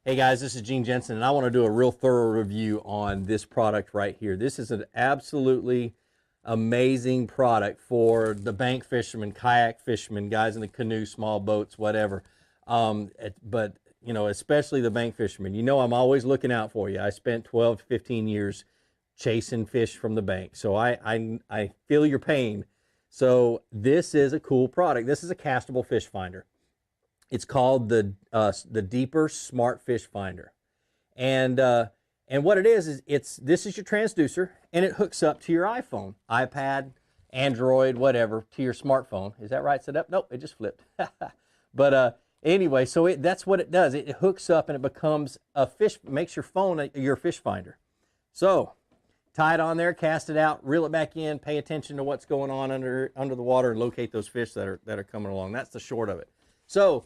Hey guys, this is Gene Jensen, and I want to do a real thorough review on this product right here. This is an absolutely amazing product for the bank fishermen, kayak fishermen, guys in the canoe, small boats, whatever. But you know, especially the bank fishermen. You know, I'm always looking out for you. I spent 12 to 15 years chasing fish from the bank, so I feel your pain. So this is a cool product. This is a castable fish finder. It's called the Deeper Smart Fish Finder, and what it is this is your transducer, and it hooks up to your iPhone, iPad, Android, whatever, to your smartphone. Is that right set up? Nope, it just flipped. But anyway, so that's what it does. It hooks up and it becomes a fish, makes your phone your fish finder. So tie it on there, cast it out, reel it back in, pay attention to what's going on under the water, and locate those fish that are coming along. That's the short of it. So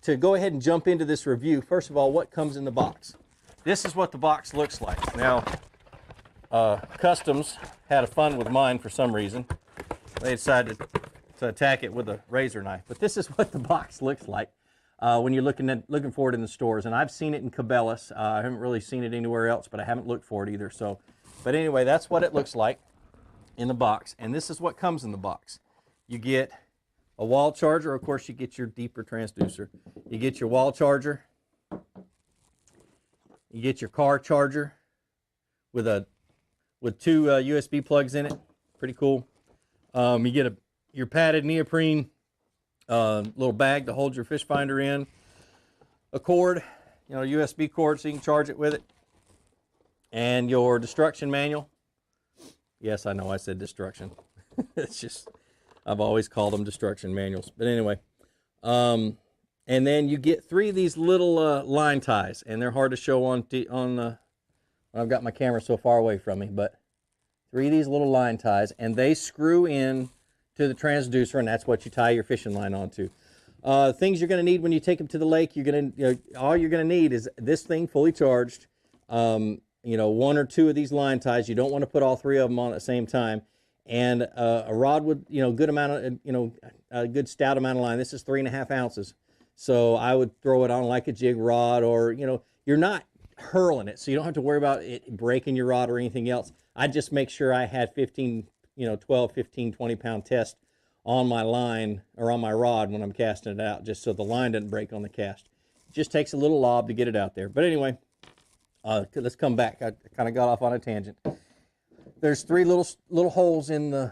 to go ahead and jump into this review, first of all, what comes in the box? This is what the box looks like. Now, Customs had fun with mine for some reason. They decided to attack it with a razor knife. But this is what the box looks like when you're looking for it in the stores. And I've seen it in Cabela's. I haven't really seen it anywhere else, but I haven't looked for it either. So, but anyway, that's what it looks like in the box. And this is what comes in the box. You get a wall charger. Of course, you get your Deeper transducer. You get your wall charger. You get your car charger with two USB plugs in it. Pretty cool. You get your padded neoprene little bag to hold your fish finder in. A cord, you know, USB cord so you can charge it with it. And your destruction manual. Yes, I know I said destruction. It's just, I've always called them destruction manuals. But anyway, and then you get 3 of these little line ties, and they're hard to show on I've got my camera so far away from me, but 3 of these little line ties, and they screw in to the transducer, and that's what you tie your fishing line onto. Things you're going to need when you take them to the lake, all you're going to need is this thing fully charged. You know, 1 or 2 of these line ties. You don't want to put all 3 of them on at the same time. And a rod with, you know, good amount of, you know, a good stout amount of line. This is 3.5 ounces. So I would throw it on like a jig rod, or, you know, you're not hurling it, so you don't have to worry about it breaking your rod or anything else. I just make sure I had 12, 15, 20 pound test on my line or on my rod when I'm casting it out, just so the line doesn't break on the cast. It just takes a little lob to get it out there. But anyway, let's come back. I kind of got off on a tangent. There's 3 little holes in the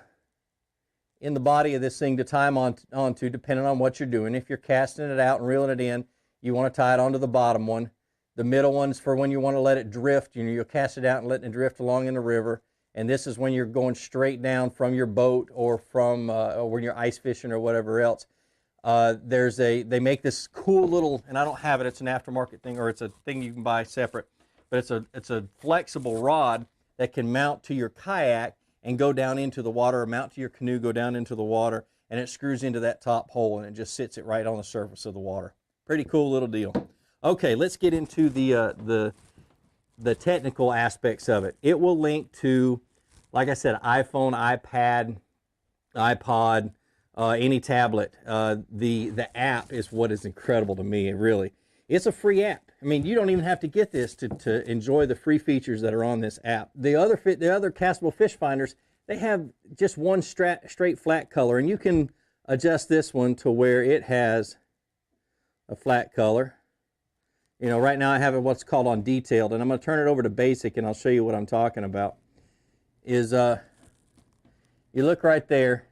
body of this thing to tie them onto, depending on what you're doing. If you're casting it out and reeling it in, you want to tie it onto the bottom one. The middle one's for when you want to let it drift. You know, you'll cast it out and let it drift along in the river. And this is when you're going straight down from your boat, or from or when you're ice fishing or whatever else. They make this cool little, and I don't have it. It's an aftermarket thing, or it's a thing you can buy separate. But it's a flexible rod that can mount to your kayak and go down into the water, or mount to your canoe, go down into the water, and it screws into that top hole, and it just sits it right on the surface of the water. Pretty cool little deal. Okay, let's get into the technical aspects of it. It will link to, like I said, iPhone, iPad, iPod, any tablet. The app is what is incredible to me, really. It's a free app. I mean, you don't even have to get this to enjoy the free features that are on this app. The other castable fish finders, they have just one straight flat color, and you can adjust this one to where it has a flat color. You know, right now I have it what's called on detailed, and I'm going to turn it over to basic, and I'll show you what I'm talking about. You look right there,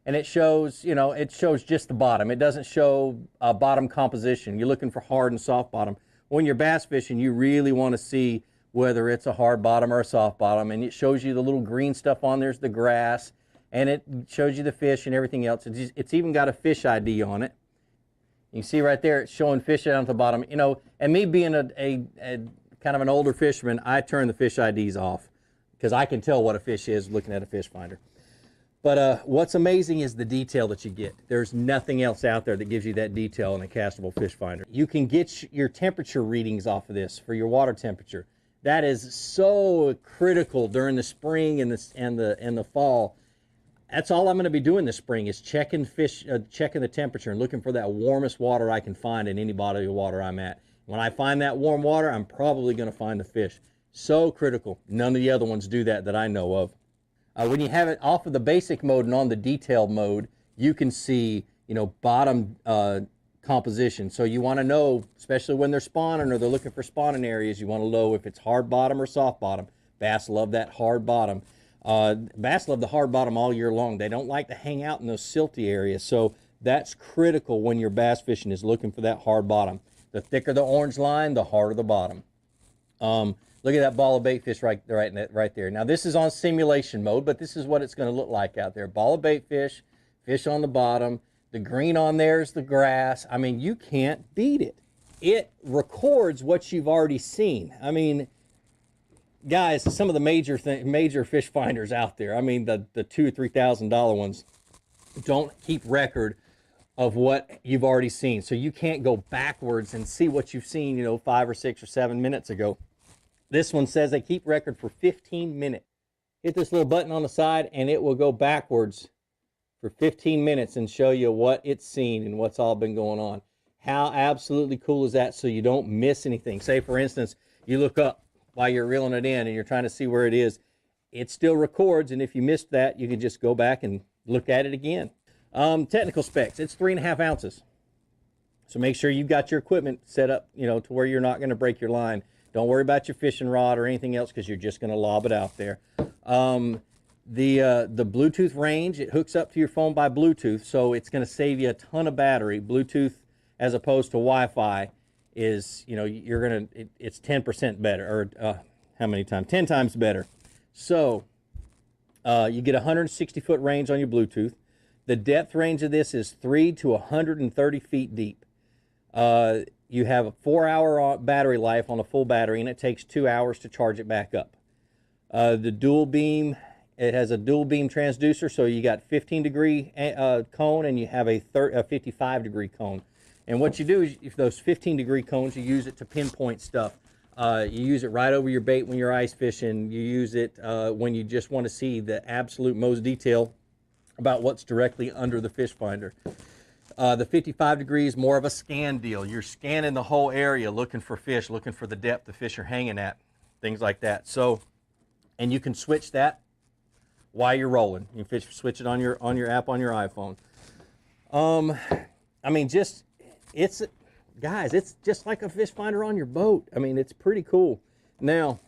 and it shows, you know, it shows just the bottom. It doesn't show bottom composition. You're looking for hard and soft bottom. When you're bass fishing, you really want to see whether it's a hard bottom or a soft bottom, and it shows you the little green stuff on there's the grass, and it shows you the fish and everything else. It's even got a fish ID on it. You can see right there it's showing fish down at the bottom. You know, and me being a kind of an older fisherman, I turn the fish IDs off because I can tell what a fish is looking at a fish finder. But what's amazing is the detail that you get. There's nothing else out there that gives you that detail in a castable fish finder. You can get your temperature readings off of this for your water temperature. That is so critical during the spring and the fall. That's all I'm going to be doing this spring is checking the temperature and looking for that warmest water I can find in any body of water I'm at. When I find that warm water, I'm probably going to find a fish. So critical. None of the other ones do that I know of. When you have it off of the basic mode and on the detailed mode, you can see, you know, bottom composition. So you want to know, especially when they're spawning or they're looking for spawning areas, you want to know if it's hard bottom or soft bottom. Bass love that hard bottom. Bass love the hard bottom all year long. They don't like to hang out in those silty areas. So that's critical when you're bass fishing, is looking for that hard bottom. The thicker the orange line, the harder the bottom. Look at that ball of bait fish right there. Now this is on simulation mode, but this is what it's going to look like out there. Ball of bait fish, fish on the bottom. The green on there is the grass. I mean, you can't beat it. It records what you've already seen. I mean, guys, some of the major fish finders out there, I mean, the $2,000 or $3,000 ones, don't keep record of what you've already seen. So you can't go backwards and see what you've seen, you know, 5 or 6 or 7 minutes ago. This one says they keep record for 15 minutes. Hit this little button on the side and it will go backwards for 15 minutes and show you what it's seen and what's all been going on. How absolutely cool is that, so you don't miss anything? Say, for instance, you look up while you're reeling it in and you're trying to see where it is. It still records, and if you missed that, you can just go back and look at it again. Technical specs, it's 3.5 ounces. So make sure you've got your equipment set up, you know, to where you're not going to break your line. Don't worry about your fishing rod or anything else, because you're just going to lob it out there. The Bluetooth range, it hooks up to your phone by Bluetooth, so it's going to save you a ton of battery. Bluetooth, as opposed to Wi-Fi, is, you know, it's 10% better, or how many times? 10 times better. So you get a 160-foot range on your Bluetooth. The depth range of this is 3 to 130 feet deep. You have a 4-hour battery life on a full battery, and it takes 2 hours to charge it back up. The dual beam, it has a dual beam transducer, so you got 15-degree cone and you have a 55-degree cone. And what you do is, if those 15-degree cones, you use it to pinpoint stuff. You use it right over your bait when you're ice fishing. You use it when you just want to see the absolute most detail about what's directly under the fish finder. The 55 degrees, more of a scan deal. You're scanning the whole area, looking for fish, looking for the depth the fish are hanging at, things like that. So, and you can switch that while you're rolling. You can switch it on your app on your iPhone. I mean, guys, it's just like a fish finder on your boat. I mean, it's pretty cool. Now,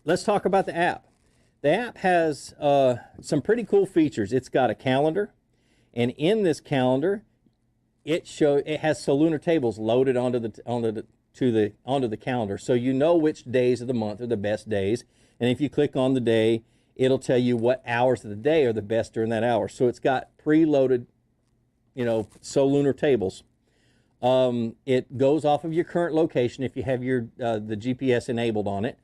let's talk about the app. The app has some pretty cool features. It's got a calendar. And in this calendar, it has Solunar tables loaded onto the calendar, so you know which days of the month are the best days. And if you click on the day, it'll tell you what hours of the day are the best during that hour. So it's got preloaded, you know, Solunar tables. It goes off of your current location if you have the GPS enabled on it,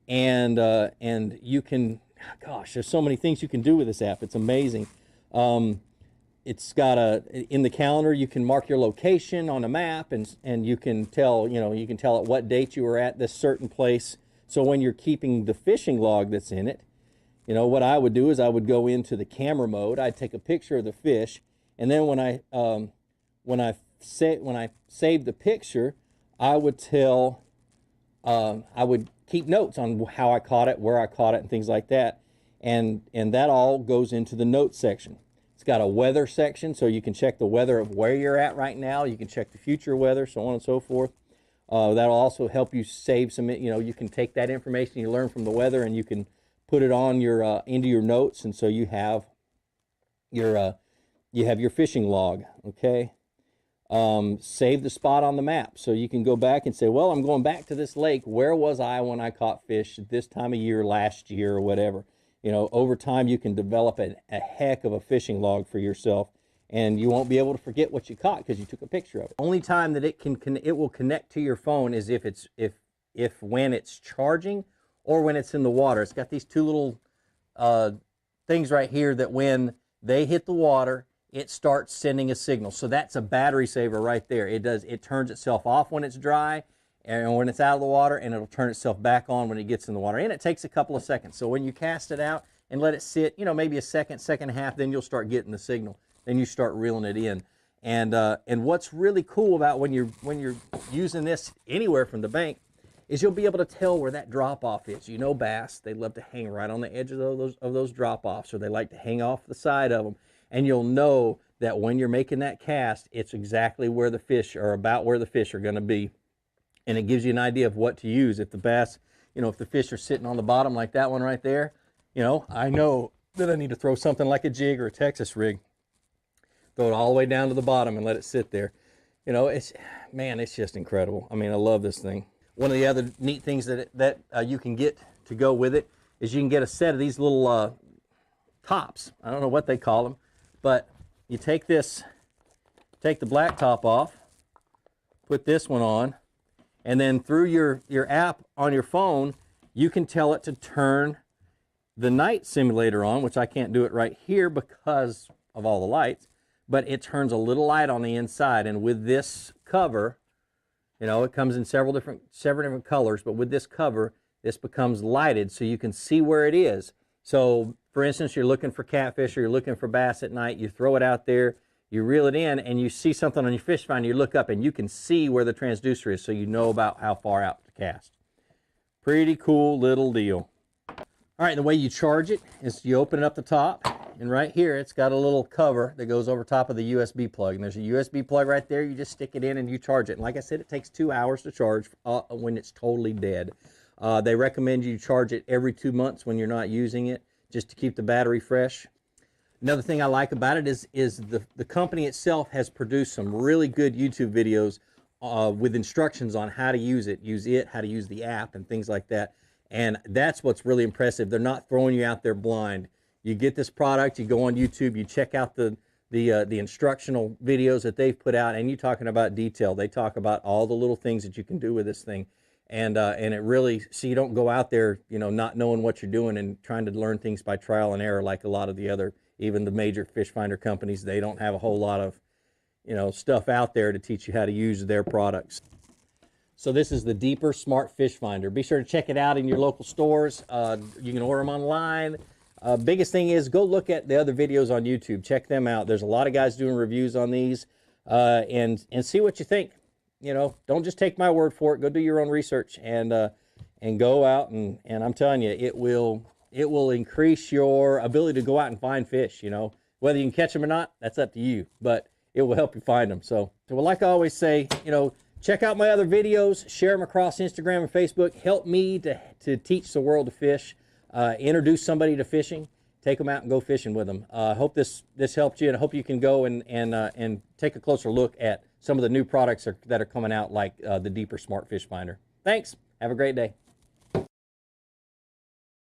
and you can, gosh, there's so many things you can do with this app. It's amazing. It's got in the calendar, you can mark your location on a map, and you can tell, you can tell at what date you were at this certain place. So when you're keeping the fishing log that's in it, you know, what I would do is I would go into the camera mode. I'd take a picture of the fish, and then when I saved the picture, I would keep notes on how I caught it, where I caught it, and things like that. And that all goes into the notes section. It's got a weather section, so you can check the weather of where you're at right now. You can check the future weather, so on and so forth. That'll also help you save some, you can take that information you learn from the weather and you can put it on your into your notes, and so you have your fishing log, okay? Save the spot on the map, so you can go back and say, well, I'm going back to this lake. Where was I when I caught fish at this time of year last year or whatever? You know, over time you can develop a heck of a fishing log for yourself, and you won't be able to forget what you caught because you took a picture of it. Only time that it will connect to your phone is if when it's charging or when it's in the water. It's got these two little things right here that when they hit the water, it starts sending a signal. So that's a battery saver right there. It turns itself off when it's dry and when it's out of the water, and it'll turn itself back on when it gets in the water. And it takes a couple of seconds. So when you cast it out and let it sit, maybe a second, second and a half, then you'll start getting the signal. Then you start reeling it in. And what's really cool about when you're using this anywhere from the bank is you'll be able to tell where that drop off is. You know, bass, they love to hang right on the edge of those drop offs, or they like to hang off the side of them. And you'll know that when you're making that cast, it's exactly where the fish are, about where the fish are going to be. And it gives you an idea of what to use. If the bass, you know, if the fish are sitting on the bottom like that one right there, you know, I know that I need to throw something like a jig or a Texas rig. Throw it all the way down to the bottom and let it sit there. You know, man, it's just incredible. I mean, I love this thing. One of the other neat things that you can get to go with it is you can get a set of these little tops. I don't know what they call them, but you take the black top off, put this one on, and then through your app on your phone, you can tell it to turn the night simulator on, which I can't do it right here because of all the lights. But it turns a little light on the inside, and with this cover, you know, it comes in several different colors, but with this cover, this becomes lighted so you can see where it is. So, for instance, you're looking for catfish or you're looking for bass at night, you throw it out there, you reel it in, and you see something on your fish finder, you look up and you can see where the transducer is, so you know about how far out to cast. Pretty cool little deal. All right, the way you charge it is you open it up the top, and right here it's got a little cover that goes over top of the USB plug. And there's a USB plug right there. You just stick it in and you charge it. And like I said, it takes 2 hours to charge when it's totally dead. They recommend you charge it every 2 months when you're not using it, just to keep the battery fresh. Another thing I like about it is the company itself has produced some really good YouTube videos with instructions on how to use it, how to use the app and things like that. And that's what's really impressive. They're not throwing you out there blind. You get this product, you go on YouTube, you check out the instructional videos that they've put out, and you're talking about detail. They talk about all the little things that you can do with this thing. And it really, so you don't go out there, you know, not knowing what you're doing and trying to learn things by trial and error like a lot of the other, even the major fish finder companies. They don't have a whole lot of, you know, stuff out there to teach you how to use their products. So this is the Deeper Smart Fish Finder. Be sure to check it out in your local stores. You can order them online. Biggest thing is go look at the other videos on YouTube. Check them out. There's a lot of guys doing reviews on these, and see what you think. You know, don't just take my word for it. Go do your own research and go out and I'm telling you, it will increase your ability to go out and find fish. You know, whether you can catch them or not, that's up to you. But it will help you find them. So like I always say, you know, check out my other videos. Share them across Instagram and Facebook. Help me to teach the world to fish. Introduce somebody to fishing, take them out and go fishing with them. I hope this helped you, and I hope you can go and take a closer look at some of the new products that are coming out, like the Deeper Smart Fish Finder. Thanks. Have a great day.